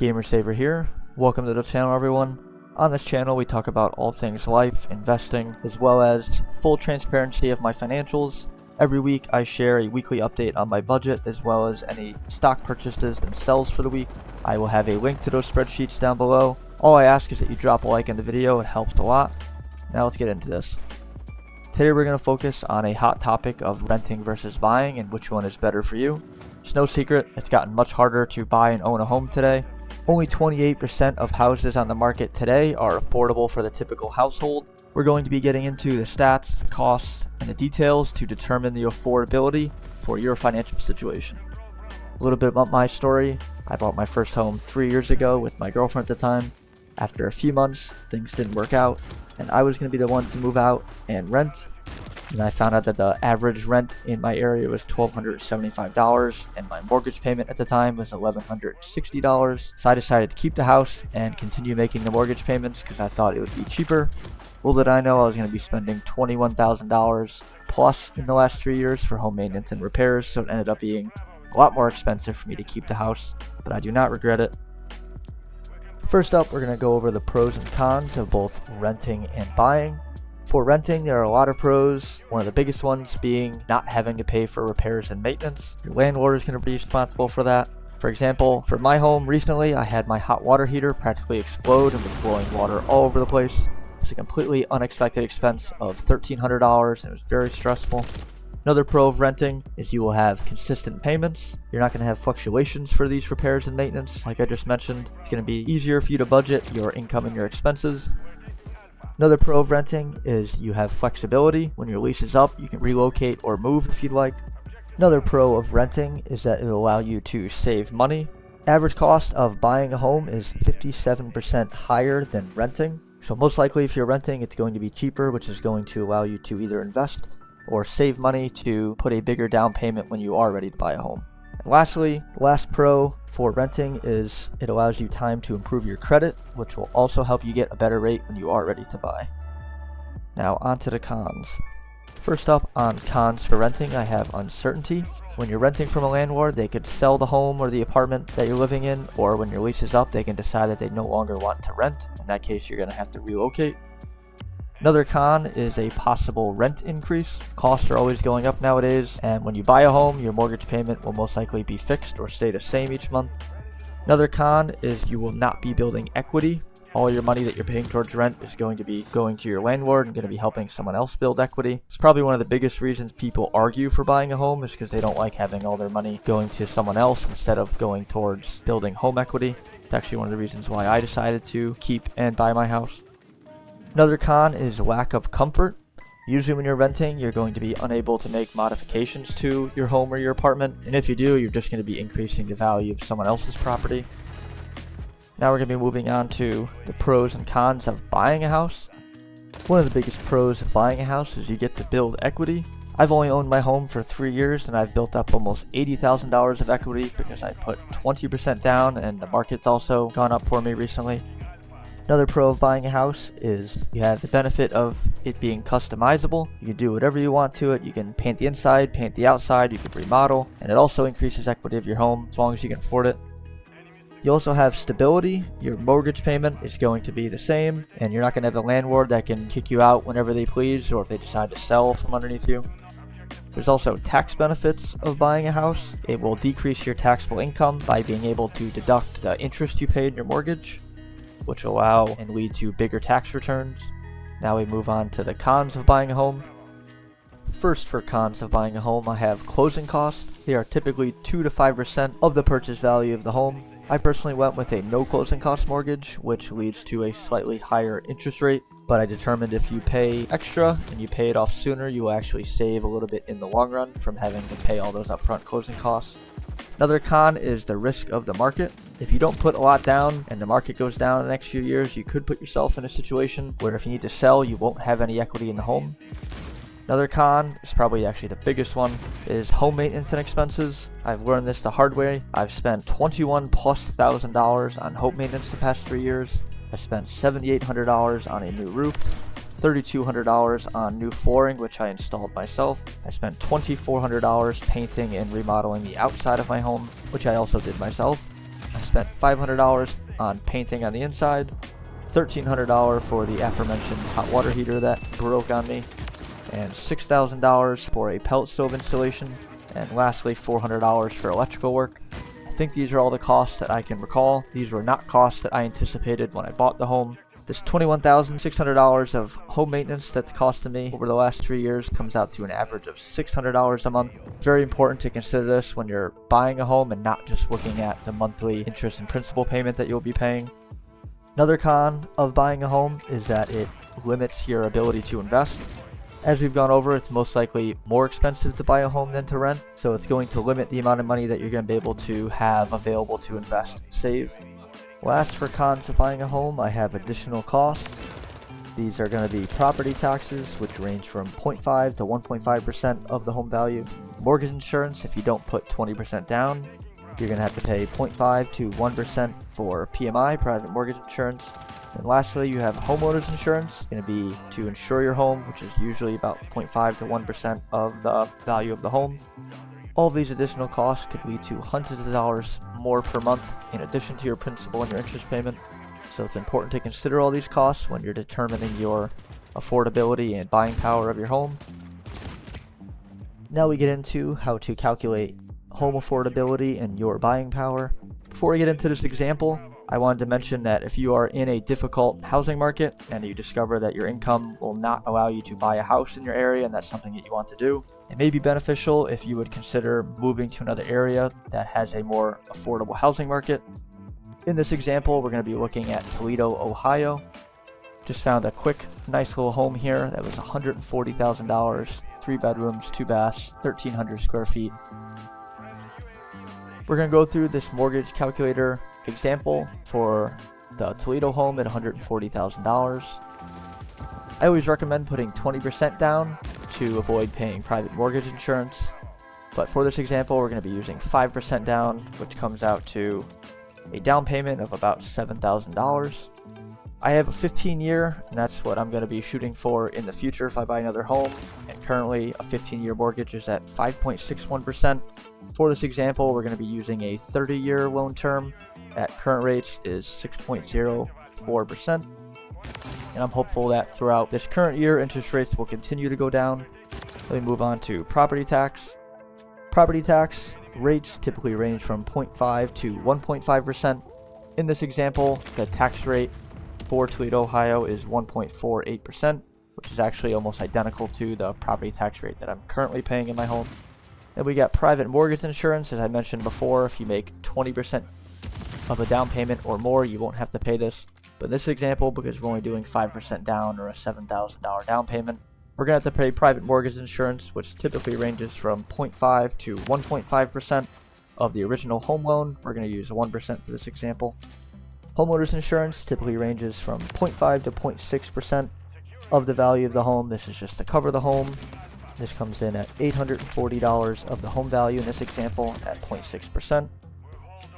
GamerSaver here. Welcome to the channel, everyone. On this channel we talk about all things life, investing, as well as full transparency of my financials. Every week I share a weekly update on my budget as well as any stock purchases and sells for the week. I will have a link to those spreadsheets down below. All I ask is that you drop a like on the video, it helps a lot. Now let's get into this. Today we're going to focus on a hot topic of renting versus buying and which one is better for you. It's no secret, it's gotten much harder to buy and own a home today. Only 28% of houses on the market today are affordable for the typical household. We're going to be getting into the stats, the costs, and the details to determine the affordability for your financial situation. A little bit about my story. I bought my first home 3 years ago with my girlfriend at the time. After a few months, things didn't work out, and I was going to be the one to move out and rent. And I found out that the average rent in my area was $1,275, and my mortgage payment at the time was $1,160. So I decided to keep the house and continue making the mortgage payments because I thought it would be cheaper. Little did I know I was going to be spending $21,000 plus in the last 3 years for home maintenance and repairs, so it ended up being a lot more expensive for me to keep the house, but I do not regret it. First up, we're going to go over the pros and cons of both renting and buying. For renting, there are a lot of pros, one of the biggest ones being not having to pay for repairs and maintenance. Your landlord is going to be responsible for that. For example, for my home recently, I had my hot water heater practically explode and was blowing water all over the place. It's a completely unexpected expense of $1,300 and it was very stressful. Another pro of renting is you will have consistent payments. You're not going to have fluctuations for these repairs and maintenance. Like I just mentioned, it's going to be easier for you to budget your income and your expenses. Another pro of renting is you have flexibility. When your lease is up, you can relocate or move if you'd like. Another pro of renting is that it will allow you to save money. Average cost of buying a home is 57% higher than renting. So most likely if you're renting, it's going to be cheaper, which is going to allow you to either invest or save money to put a bigger down payment when you are ready to buy a home. And lastly, the last pro for renting is it allows you time to improve your credit, which will also help you get a better rate when you are ready to buy. Now on to the cons. First up, on cons for renting, I have uncertainty. When you're renting from a landlord, they could sell the home or the apartment that you're living in, or when your lease is up, they can decide that they no longer want to rent. In that case, you're going to have to relocate. Another con is a possible rent increase. Costs are always going up nowadays, and when you buy a home, your mortgage payment will most likely be fixed or stay the same each month. Another con is you will not be building equity. All your money that you're paying towards rent is going to be going to your landlord and going to be helping someone else build equity. It's probably one of the biggest reasons people argue for buying a home is because they don't like having all their money going to someone else instead of going towards building home equity. It's actually one of the reasons why I decided to keep and buy my house. Another con is lack of comfort. Usually when you're renting, you're going to be unable to make modifications to your home or your apartment, and if you do, you're just going to be increasing the value of someone else's property. Now we're going to be moving on to the pros and cons of buying a house. One of the biggest pros of buying a house is you get to build equity. I've only owned my home for 3 years and I've built up almost $80,000 of equity because I put 20% down and the market's also gone up for me recently. Another pro of buying a house is you have the benefit of it being customizable. You can do whatever you want to it. You can paint the inside, paint the outside, you can remodel, and it also increases equity of your home as long as you can afford it. You also have stability. Your mortgage payment is going to be the same, and you're not going to have a landlord that can kick you out whenever they please or if they decide to sell from underneath you. There's also tax benefits of buying a house. It will decrease your taxable income by being able to deduct the interest you paid in your mortgage, which will allow and lead to bigger tax returns. Now we move on to the cons of buying a home. First, for cons of buying a home, I have closing costs. They are typically 2 to 5% of the purchase value of the home. I personally went with a no closing cost mortgage, which leads to a slightly higher interest rate, but I determined if you pay extra and you pay it off sooner, you will actually save a little bit in the long run from having to pay all those upfront closing costs. Another con is the risk of the market. If you don't put a lot down and the market goes down in the next few years, you could put yourself in a situation where if you need to sell, you won't have any equity in the home. Another con is probably actually the biggest one is home maintenance and expenses. I've learned this the hard way. I've spent $21,000+ on home maintenance the past 3 years. I spent $7,800 on a new roof, $3,200 on new flooring, which I installed myself. I spent $2,400 painting and remodeling the outside of my home, which I also did myself. I spent $500 on painting on the inside, $1,300 for the aforementioned hot water heater that broke on me, and $6,000 for a pellet stove installation, and lastly $400 for electrical work. I think these are all the costs that I can recall. These were not costs that I anticipated when I bought the home. This $21,600 of home maintenance that's costed me over the last 3 years comes out to an average of $600 a month. It's very important to consider this when you're buying a home and not just looking at the monthly interest and principal payment that you'll be paying. Another con of buying a home is that it limits your ability to invest. As we've gone over, it's most likely more expensive to buy a home than to rent, so it's going to limit the amount of money that you're going to be able to have available to invest and save. Last, for cons of buying a home, I have additional costs. These are going to be property taxes, which range from 0.5 to 1.5% of the home value. Mortgage insurance, if you don't put 20% down, you're going to have to pay 0.5 to 1% for PMI, private mortgage insurance. And lastly, you have homeowners insurance, going to be to insure your home, which is usually about 0.5 to 1% of the value of the home. All of these additional costs could lead to hundreds of dollars more per month in addition to your principal and your interest payment. So it's important to consider all these costs when you're determining your affordability and buying power of your home. Now we get into how to calculate home affordability and your buying power. Before we get into this example, I wanted to mention that if you are in a difficult housing market and you discover that your income will not allow you to buy a house in your area and that's something that you want to do, it may be beneficial if you would consider moving to another area that has a more affordable housing market. In this example, we're going to be looking at Toledo, Ohio. Just found a quick, nice little home here that was $140,000, 3 bedrooms, 2 baths, 1,300 square feet. We're going to go through this mortgage calculator example for the Toledo home at $140,000. I always recommend putting 20% down to avoid paying private mortgage insurance, but for this example we're going to be using 5% down, which comes out to a down payment of about $7,000. I have a 15-year, and that's what I'm going to be shooting for in the future if I buy another home, and currently a 15-year mortgage is at 5.61%. For this example, we're going to be using a 30-year loan term. At current rates is 6.04%, and I'm hopeful that throughout this current year interest rates will continue to go down. Let me move on to property tax. Property tax rates typically range from 0.5 to 1.5%. In this example, the tax rate for Toledo, Ohio is 1.48%, which is actually almost identical to the property tax rate that I'm currently paying in my home. Then we got private mortgage insurance. As I mentioned before, if you make 20% of a down payment or more, you won't have to pay this. But in this example, because we're only doing 5% down or a $7,000 down payment, we're going to have to pay private mortgage insurance, which typically ranges from 0.5 to 1.5% of the original home loan. We're going to use 1% for this example. Homeowners insurance typically ranges from 0.5 to 0.6% of the value of the home. This is just to cover the home. This comes in at $840 of the home value in this example at 0.6%.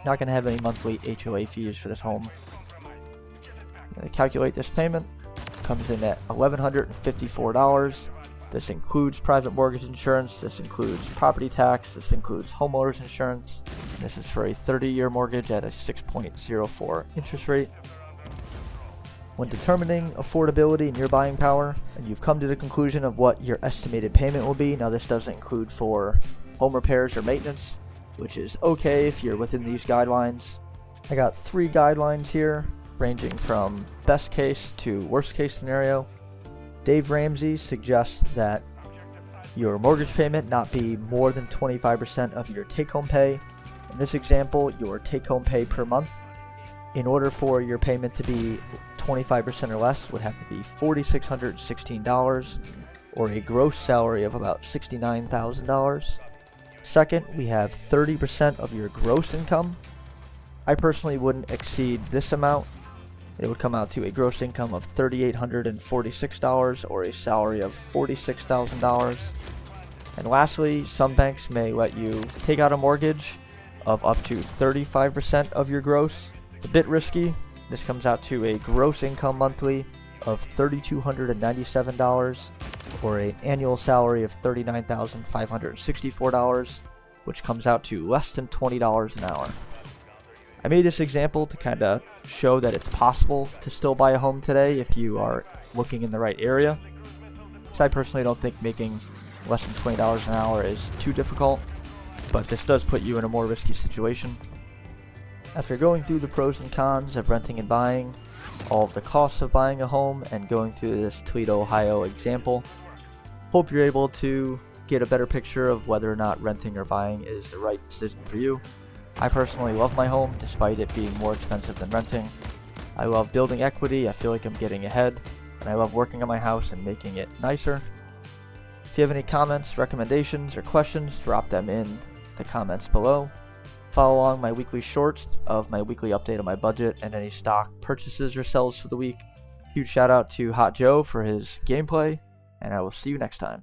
Not going to have any monthly HOA fees for this home. I'm going to calculate this payment. Comes in at $1,154. This includes private mortgage insurance. This includes property tax. This includes homeowners insurance. This is for a 30-year mortgage at a 6.04 interest rate. When determining affordability and your buying power, and you've come to the conclusion of what your estimated payment will be, now this doesn't include for home repairs or maintenance, which is okay if you're within these guidelines. I got 3 guidelines here, ranging from best case to worst case scenario. Dave Ramsey suggests that your mortgage payment not be more than 25% of your take-home pay. In this example, your take-home pay per month, in order for your payment to be 25% or less, would have to be $4,616, or a gross salary of about $69,000. Second, we have 30% of your gross income. I personally wouldn't exceed this amount. It would come out to a gross income of $3,846 or a salary of $46,000. And lastly, some banks may let you take out a mortgage of up to 35% of your gross. It's a bit risky. This comes out to a gross income monthly of $3,297 or an annual salary of $39,564, which comes out to less than $20 an hour. I made this example to kind of show that it's possible to still buy a home today if you are looking in the right area. So I personally don't think making less than $20 an hour is too difficult, but this does put you in a more risky situation. After going through the pros and cons of renting and buying, all of the costs of buying a home, and going through this Toledo, Ohio example, hope you're able to get a better picture of whether or not renting or buying is the right decision for you. I personally love my home despite it being more expensive than renting. I love building equity, I feel like I'm getting ahead, and I love working on my house and making it nicer. If you have any comments, recommendations, or questions, drop them in the comments below. Follow along my weekly shorts of my weekly update on my budget and any stock purchases or sells for the week. Huge shout out to Hot Joe for his gameplay, and I will see you next time.